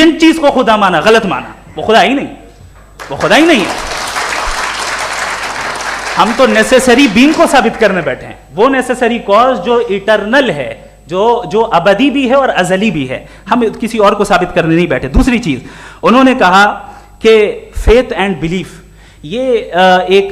Contingent चीज को खुदा माना, गलत माना, वो खुदा ही नहीं, वो खुदा ही नहीं है। हम तो नेसेसरी बीइंग को साबित करने बैठे हैं, वो नेसेसरी कॉज जो इटरनल है, जो अबदी भी है और अजली भी है, हम किसी और को साबित करने नहीं बैठे। दूसरी चीज उन्होंने कहा कि फेथ एंड बिलीफ, ये एक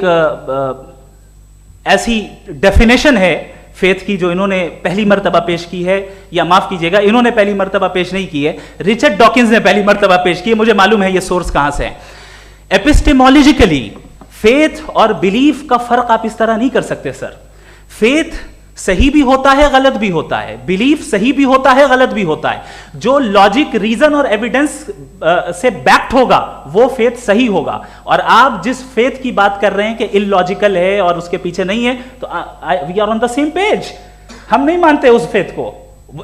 ऐसी डेफिनेशन है फेथ की जो इन्होंने पहली मर्तबा पेश की है, या माफ कीजिएगा इन्होंने पहली मर्तबा पेश नहीं की है, रिचर्ड डॉकिंस ने पहली मर्तबा पेश की है। मुझे मालूम है ये सोर्स कहां से है। एपिस्टेमोलॉजिकली फेथ और बिलीफ का फर्क आप इस तरह नहीं कर सकते सर। फेथ सही भी होता है, गलत भी होता है, बिलीफ सही भी होता है, गलत भी होता है। जो लॉजिक, रीजन और एविडेंस से बैक्ड होगा वो फेथ सही होगा। और आप जिस फेथ की बात कर रहे हैं कि इलॉजिकल है और उसके पीछे नहीं है, तो we are on the same page. हम नहीं मानते उस फेथ को,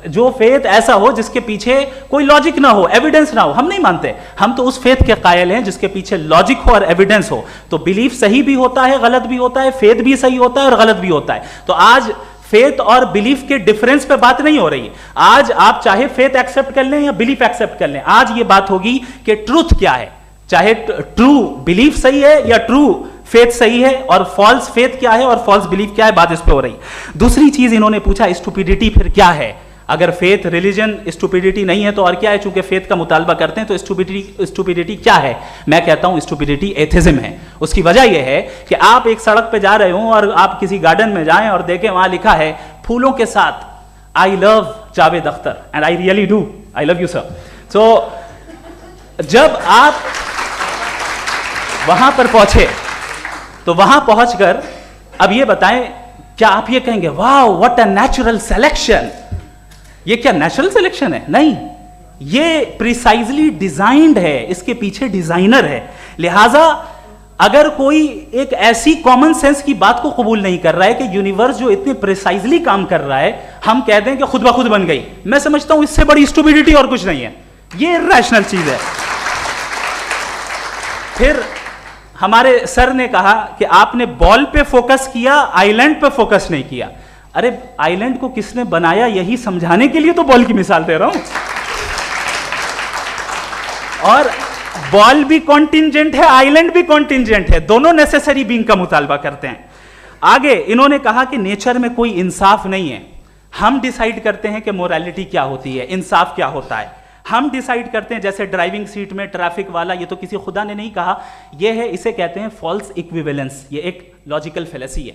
जो फेथ ऐसा हो जिसके पीछे कोई लॉजिक ना हो, एविडेंस ना हो, हम नहीं मानते। हम तो उस फेथ के कायल हैं जिसके पीछे लॉजिक हो और एविडेंस हो। तो बिलीफ सही भी होता है, गलत भी होता है, फेथ भी सही होता है और गलत भी होता है। तो आज फेथ और बिलीफ के डिफरेंस पे बात नहीं हो रही। आज आप चाहे फेथ एक्सेप्ट कर लें या बिलीफ एक्सेप्ट कर लें, आज ये बात होगी कि ट्रूथ क्या है, चाहे ट्रू बिलीफ सही है या ट्रू फेथ सही है, और फॉल्स फेथ क्या है और फॉल्स बिलीफ क्या है, बात इस पे हो रही। दूसरी चीज इन्होंने पूछा स्टुपिडिटी फिर क्या है। अगर फेथ रिलीजन स्टुपिडिटी नहीं है तो और क्या है? चूंकि फेथ का मुतालबा करते हैं तो स्टुपिडिटी क्या है? मैं कहता हूं स्टुपिडिटी एथिज्म है। उसकी वजह यह है कि आप एक सड़क पे जा रहे हो और आप किसी गार्डन में जाएं और देखें वहां लिखा है फूलों के साथ I love Javed Akhtar and I really do, I love you sir. So जब आप वहां पर पहुंचे तो वहां पहुंचकर अब ये बताएं, क्या आप ये कहेंगे wow what a natural selection? ये क्या नेचुरल सिलेक्शन है? नहीं, ये प्रिसाइजली डिजाइंड है, इसके पीछे डिजाइनर है। लिहाजा अगर कोई एक ऐसी कॉमन सेंस की बात को कबूल नहीं कर रहा है कि यूनिवर्स जो इतने प्रिसाइजली काम कर रहा है, हम कह दें कि खुद ब खुद बन गई, मैं समझता हूं इससे बड़ी स्टुपिडिटी और कुछ नहीं है। ये रैशनल चीज है। फिर हमारे सर ने कहा कि आपने बॉल पे फोकस किया, आइलैंड पे फोकस नहीं किया। अरे आइलैंड को किसने बनाया यही समझाने के लिए तो बॉल की मिसाल दे रहा हूं। और बॉल भी कॉन्टिंजेंट है, आइलैंड भी कॉन्टिंजेंट है, दोनों नेसेसरी बीइंग का मुतालबा करते हैं। आगे इन्होंने कहा कि नेचर में कोई इंसाफ नहीं है। हम डिसाइड करते हैं कि मोरालिटी क्या होती है, इंसाफ क्या होता है। हम डिसाइड करते हैं, जैसे ड्राइविंग सीट में ट्रैफिक वाला, ये तो किसी खुदा ने नहीं कहा, ये है, इसे कहते हैं फॉल्स इक्विवेलेंस। ये एक लॉजिकल फेलेसी है।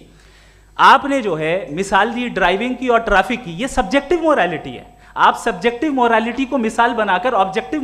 आपने जो है मिसाल दी ड्राइविंग की और ट्रैफिक की, ये सब्जेक्टिव मोरालिटी है। आप सब्जेक्टिव मोरालिटी को मिसाल बनाकर ऑब्जेक्टिव